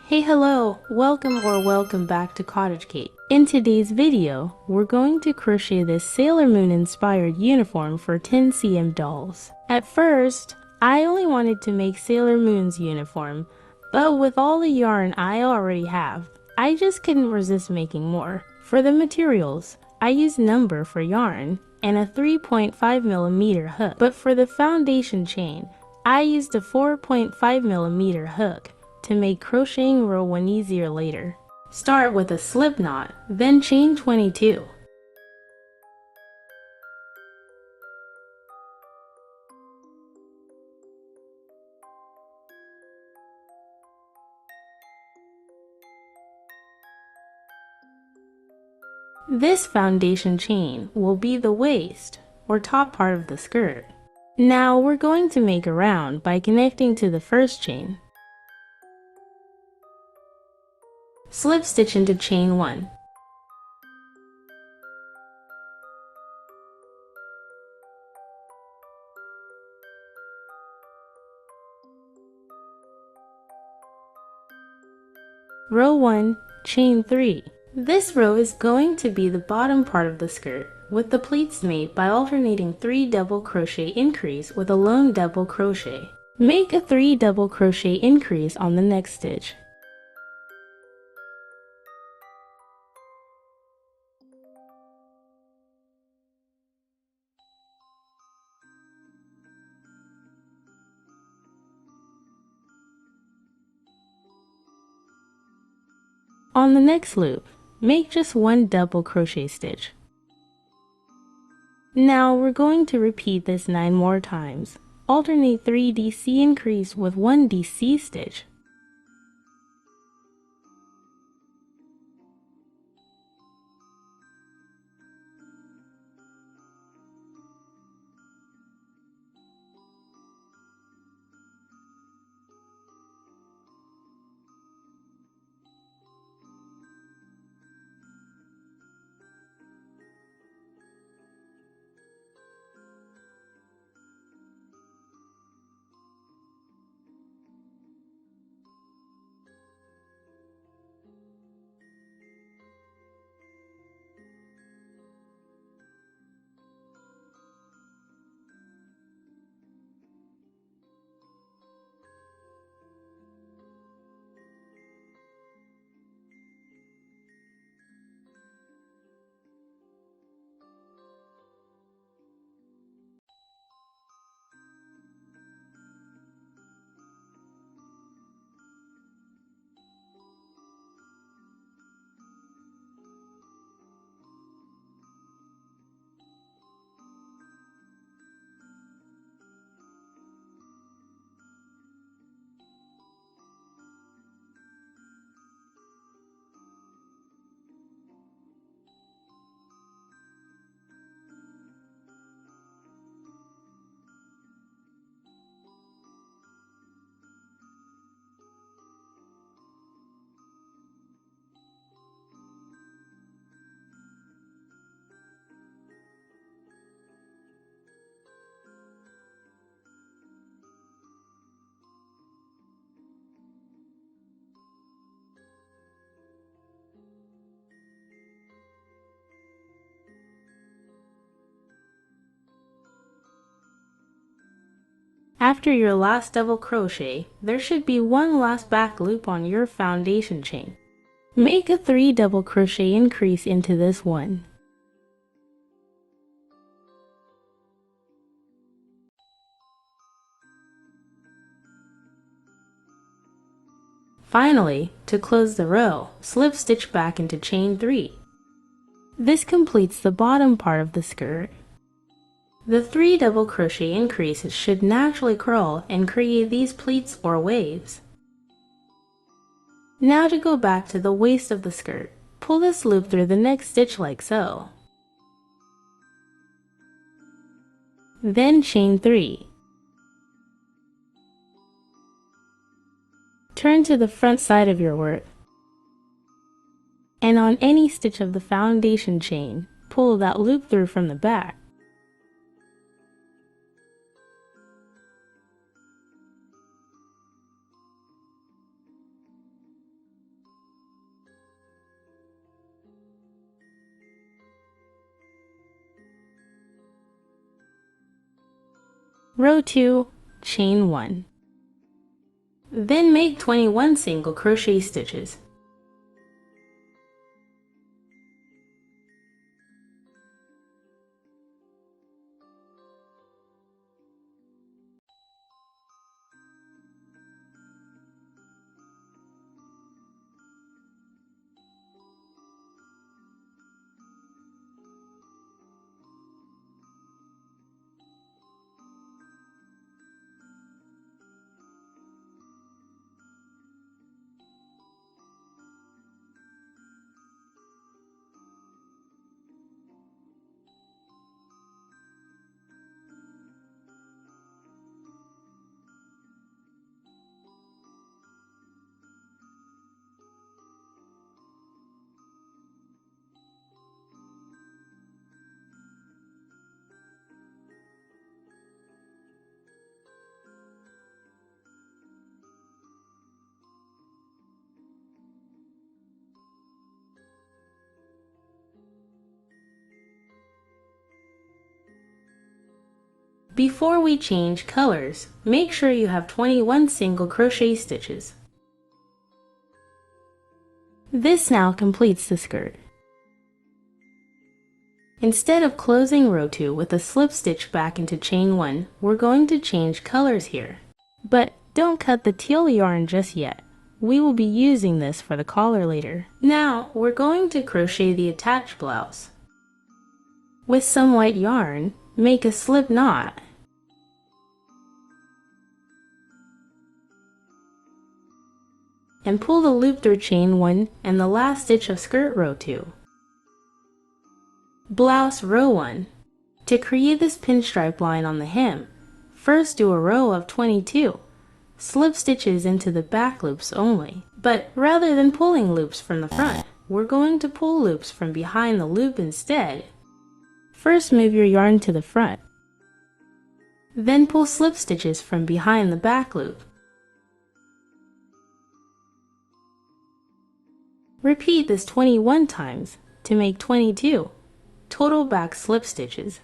Hey hello, welcome back to Cottage Cake. In today's video, we're going to crochet this Sailor Moon inspired uniform for 10cm dolls. At first, I only wanted to make Sailor Moon's uniform, but with all the yarn I already have, I just couldn't resist making more. For the materials, I used number for yarn and a 3.5mm hook, but for the foundation chain, I used a 4.5mm hook to make crocheting row 1 easier later. Start with a slip knot, then chain 22. This foundation chain will be the waist or top part of the skirt. Now we're going to make a round by connecting to the first chain. Slip stitch into chain 1. Row 1, chain 3. This row is going to be the bottom part of the skirt, with the pleats made by alternating 3 double crochet increase with a lone double crochet. Make a 3 double crochet increase on the next stitch. On the next loop, make just 1 double crochet stitch. Now we're going to repeat this 9 more times. Alternate 3 DC increase with 1 DC stitch. After your last double crochet, there should be 1 last back loop on your foundation chain. Make a 3 double crochet increase into this one. Finally, to close the row, slip stitch back into chain 3. This completes the bottom part of the skirt. The 3 double crochet increases should naturally curl and create these pleats or waves. Now to go back to the waist of the skirt, pull this loop through the next stitch like so. Then chain 3. Turn to the front side of your work, and on any stitch of the foundation chain, pull that loop through from the back. row 2, chain 1. Then make 21 single crochet stitches. Before we change colors, make sure you have 21 single crochet stitches. This now completes the skirt. Instead of closing row 2 with a slip stitch back into chain 1, we're going to change colors here. But don't cut the teal yarn just yet. We will be using this for the collar later. Now we're going to crochet the attached blouse. With some white yarn, make a slip knot. And pull the loop through chain 1 and the last stitch of skirt row 2. Blouse row 1. To create this pinstripe line on the hem, first do a row of 22. Slip stitches into the back loops only. But rather than pulling loops from the front, we're going to pull loops from behind the loop instead. First move your yarn to the front. Then pull slip stitches from behind the back loop. Repeat this 21 times to make 22 total back slip stitches.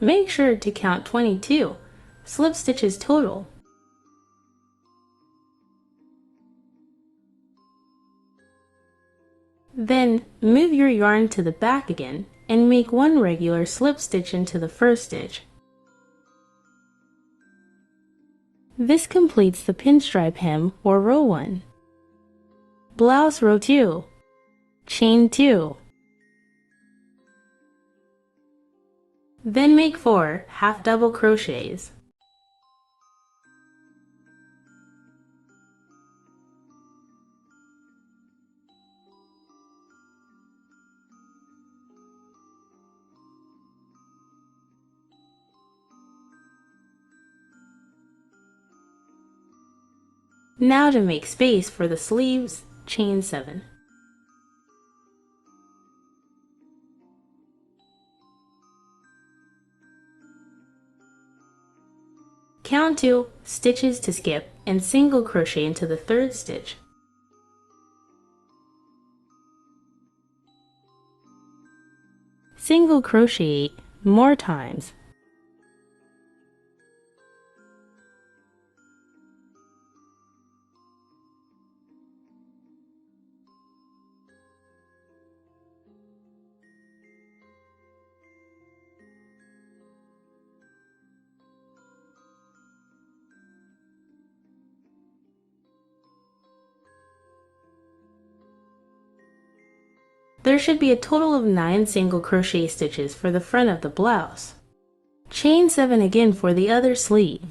Make sure to count 22 slip stitches total. Then move your yarn to the back again and make one regular slip stitch into the first stitch. This completes the pinstripe hem or row 1. Blouse row 2, chain 2. Then make 4 half double crochets. Now to make space for the sleeves, chain 7. Count 2 stitches to skip and single crochet into the third stitch. Single crochet 8 more times. There should be a total of 9 single crochet stitches for the front of the blouse. Chain 7 again for the other sleeve.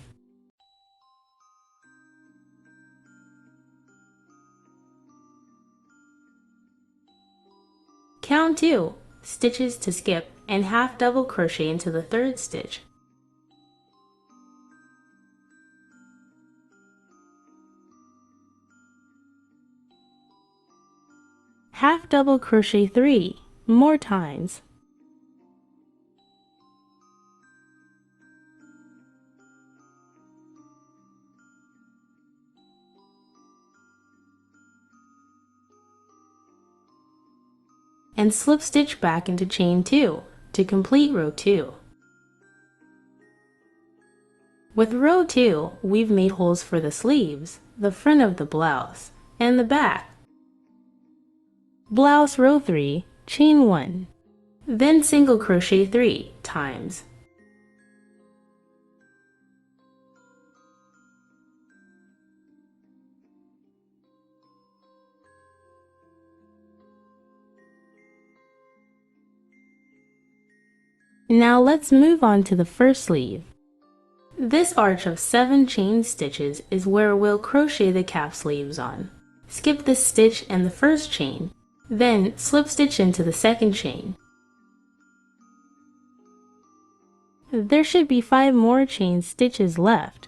Count 2 stitches to skip and half double crochet into the 3rd stitch. Half double crochet 3 more times. And slip stitch back into chain 2 to complete row 2. With row 2, we've made holes for the sleeves, the front of the blouse, and the back. Blouse row 3, chain 1, then single crochet 3 times. Now let's move on to the first sleeve. This arch of 7 chain stitches is where we'll crochet the cap sleeves on. Skip this stitch and the first chain, then slip stitch into the second chain. There should be 5 more chain stitches left.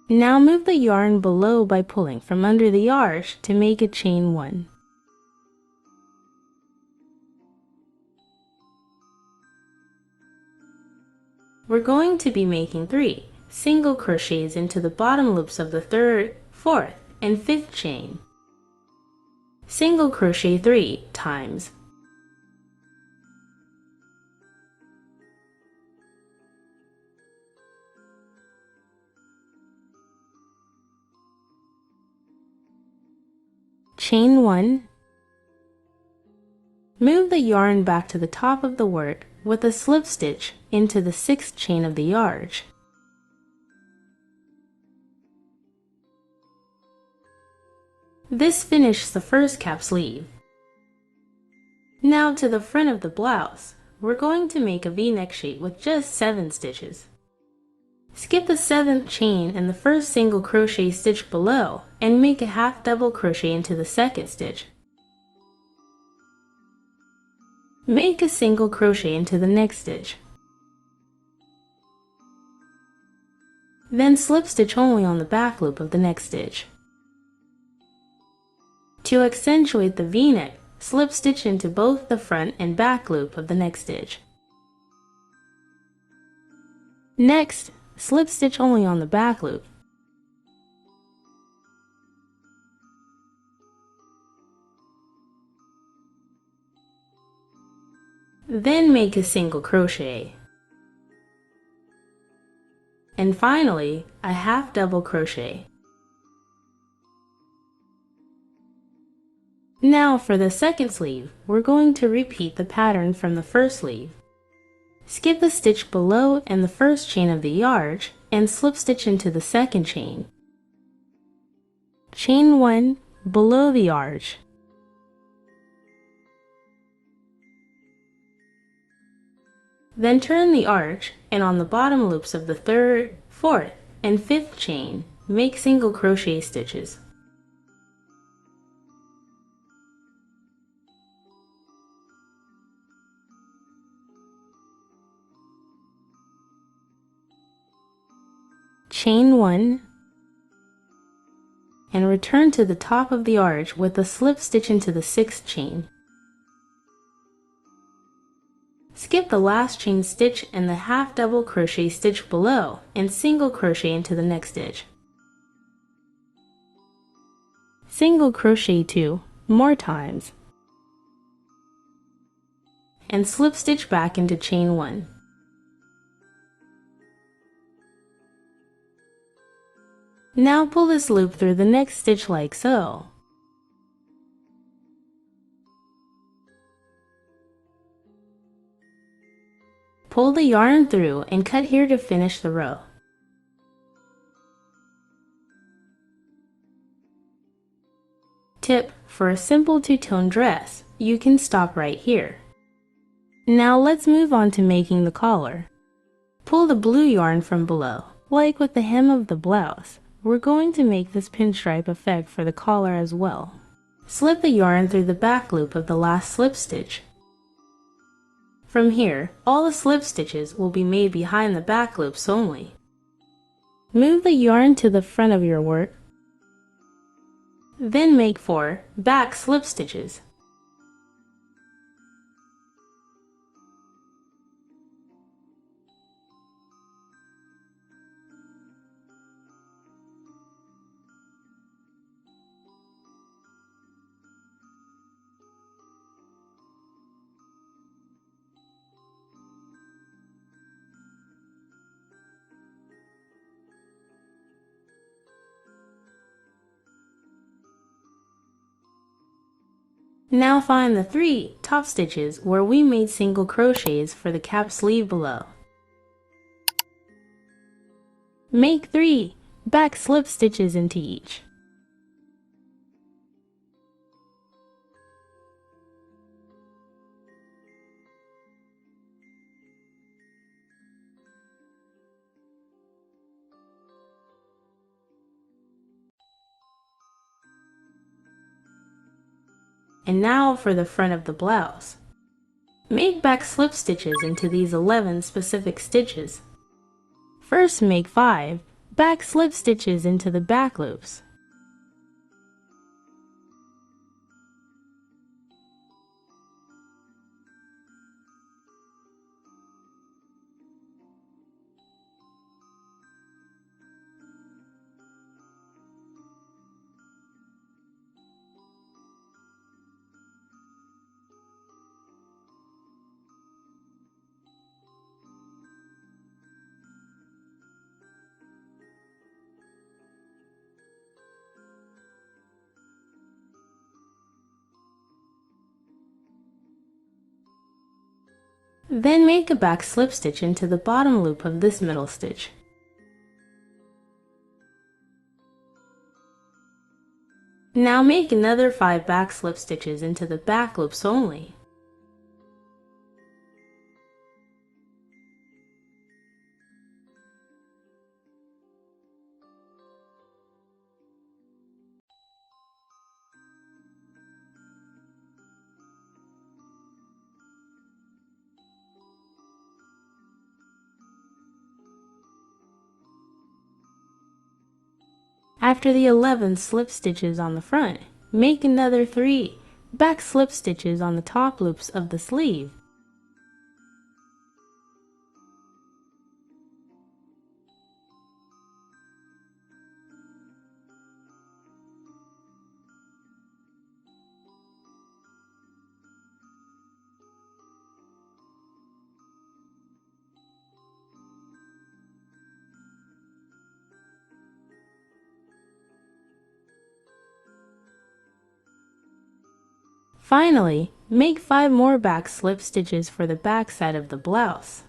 Now move the yarn below by pulling from under the arch to make a chain 1. We're going to be making 3 single crochets into the bottom loops of the 3rd, 4th, and 5th chain. Single crochet 3 times. Chain 1. Move the yarn back to the top of the work with a slip stitch into the 6th chain of the arch. This finishes the first cap sleeve. Now to the front of the blouse, we're going to make a V-neck shape with just 7 stitches. Skip the 7th chain and the first single crochet stitch below and make a half double crochet into the 2nd stitch. Make a single crochet into the next stitch. Then slip stitch only on the back loop of the next stitch. To accentuate the V-neck, slip stitch into both the front and back loop of the next stitch. Next, slip stitch only on the back loop. Then make a single crochet. And finally, a half double crochet. Now for the second sleeve, we're going to repeat the pattern from the first sleeve. Skip the stitch below and the first chain of the arch and slip stitch into the second chain. Chain 1 below the arch. Then turn the arch and on the bottom loops of the 3rd, 4th, and 5th chain, make single crochet stitches. Chain 1 and return to the top of the arch with a slip stitch into the 6th chain. Skip the last chain stitch and the half double crochet stitch below and single crochet into the next stitch. Single crochet 2 more times and slip stitch back into chain 1. Now pull this loop through the next stitch like so. Pull the yarn through and cut here to finish the row. Tip: for a simple two-tone dress, you can stop right here. Now let's move on to making the collar. Pull the blue yarn from below. Like with the hem of the blouse, we're going to make this pinstripe effect for the collar as well. Slip the yarn through the back loop of the last slip stitch. From here, all the slip stitches will be made behind the back loops only. Move the yarn to the front of your work. Then make 4 back slip stitches. Now find the 3 top stitches where we made single crochets for the cap sleeve below. Make 3 back slip stitches into each. And now for the front of the blouse. Make back slip stitches into these 11 specific stitches. First make 5 back slip stitches into the back loops. Then make a back slip stitch into the bottom loop of this middle stitch. Now make another 5 back slip stitches into the back loops only. After the 11 slip stitches on the front, make another 3 back slip stitches on the top loops of the sleeve. Finally, make 5 more back slip stitches for the back side of the blouse.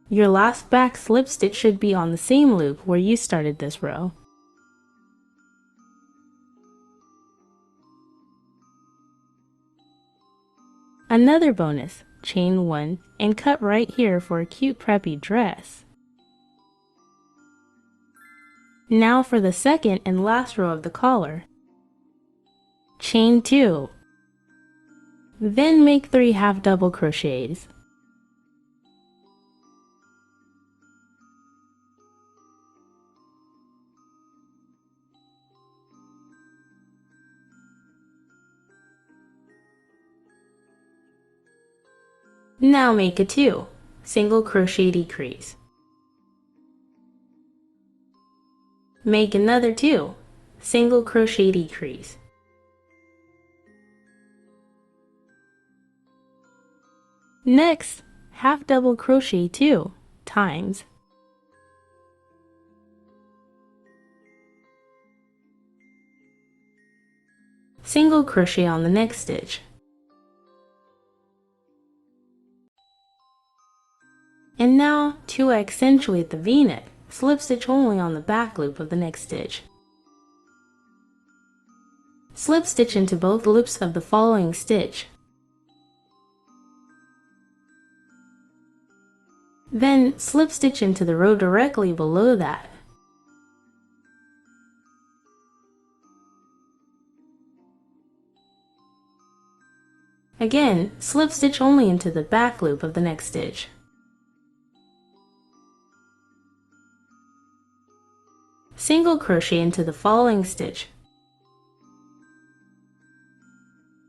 Your last back slip stitch should be on the same loop where you started this row. Another bonus, chain 1 and cut right here for a cute preppy dress. Now for the second and last row of the collar. Chain 2. Then make 3 half double crochets. Now make a 2 single crochet decrease. Make another 2 single crochet decrease. Next, half double crochet 2 times. Single crochet on the next stitch. And now, to accentuate the V-neck, slip stitch only on the back loop of the next stitch. Slip stitch into both loops of the following stitch. Then slip stitch into the row directly below that. Again, slip stitch only into the back loop of the next stitch. Single crochet into the following stitch.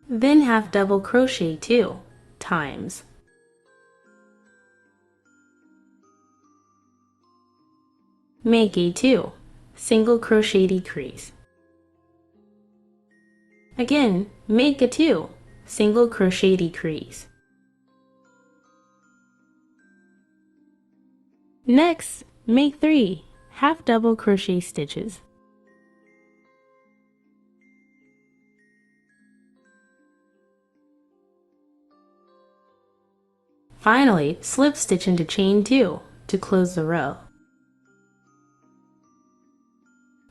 Then half double crochet 2 times. Make a 2 single crochet decrease. Again, make a 2 single crochet decrease. Next, make 3 half double crochet stitches. Finally, slip stitch into chain 2 to close the row.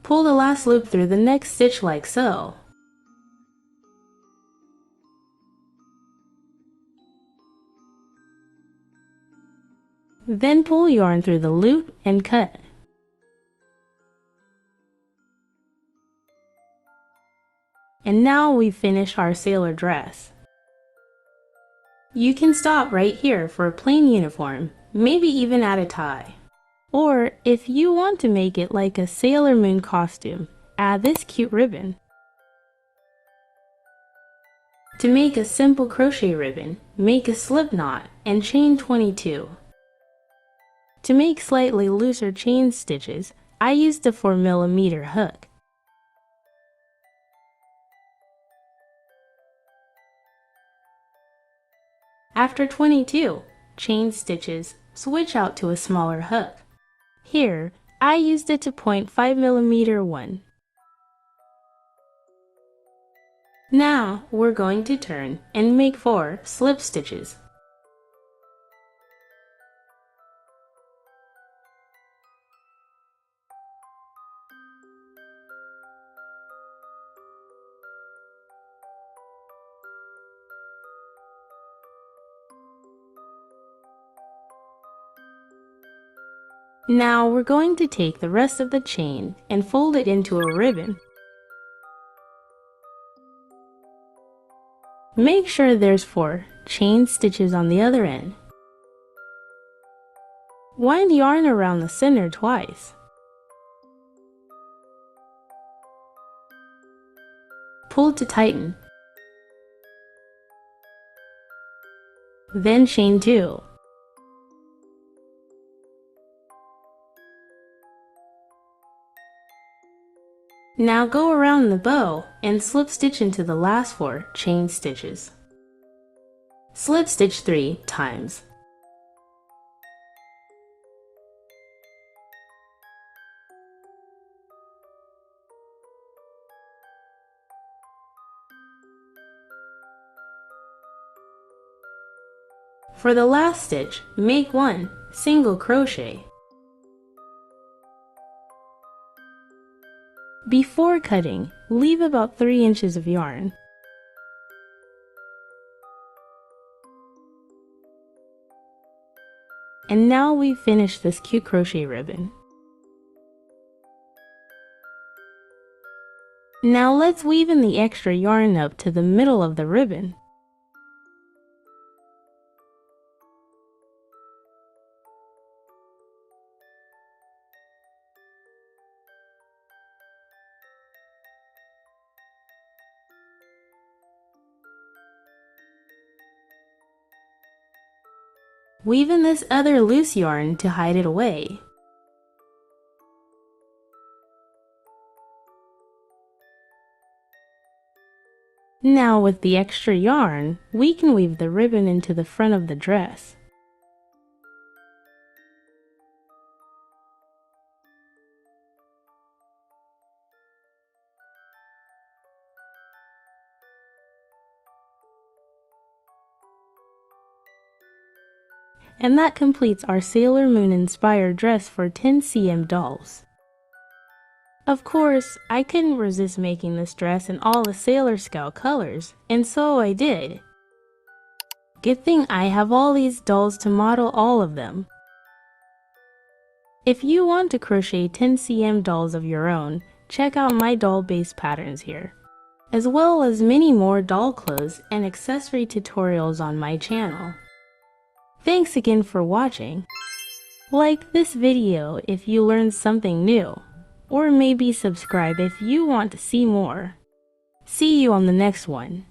Pull the last loop through the next stitch like so. Then pull yarn through the loop and cut. And now we've finished our sailor dress. You can stop right here for a plain uniform, maybe even add a tie. Or, if you want to make it like a Sailor Moon costume, add this cute ribbon. To make a simple crochet ribbon, make a slip knot and chain 22. To make slightly looser chain stitches, I used a 4mm hook. After 22 chain stitches, switch out to a smaller hook. Here, I used it to point 5mm one. Now, we're going to turn and make 4 slip stitches. Now we're going to take the rest of the chain and fold it into a ribbon. Make sure there's 4 chain stitches on the other end. Wind yarn around the center twice. Pull to tighten. Then chain 2. Now go around the bow and slip stitch into the last 4 chain stitches. Slip stitch 3 times. For the last stitch, make 1 single crochet. Before cutting, leave about 3 inches of yarn. And now we've finished this cute crochet ribbon. Now let's weave in the extra yarn up to the middle of the ribbon. Weave in this other loose yarn to hide it away. Now with the extra yarn, we can weave the ribbon into the front of the dress. And that completes our Sailor Moon inspired dress for 10cm dolls. Of course, I couldn't resist making this dress in all the Sailor Scout colors, and so I did. Good thing I have all these dolls to model all of them. If you want to crochet 10cm dolls of your own, check out my doll base patterns here, as well as many more doll clothes and accessory tutorials on my channel. Thanks again for watching. Like this video if you learned something new, or maybe subscribe if you want to see more. See you on the next one.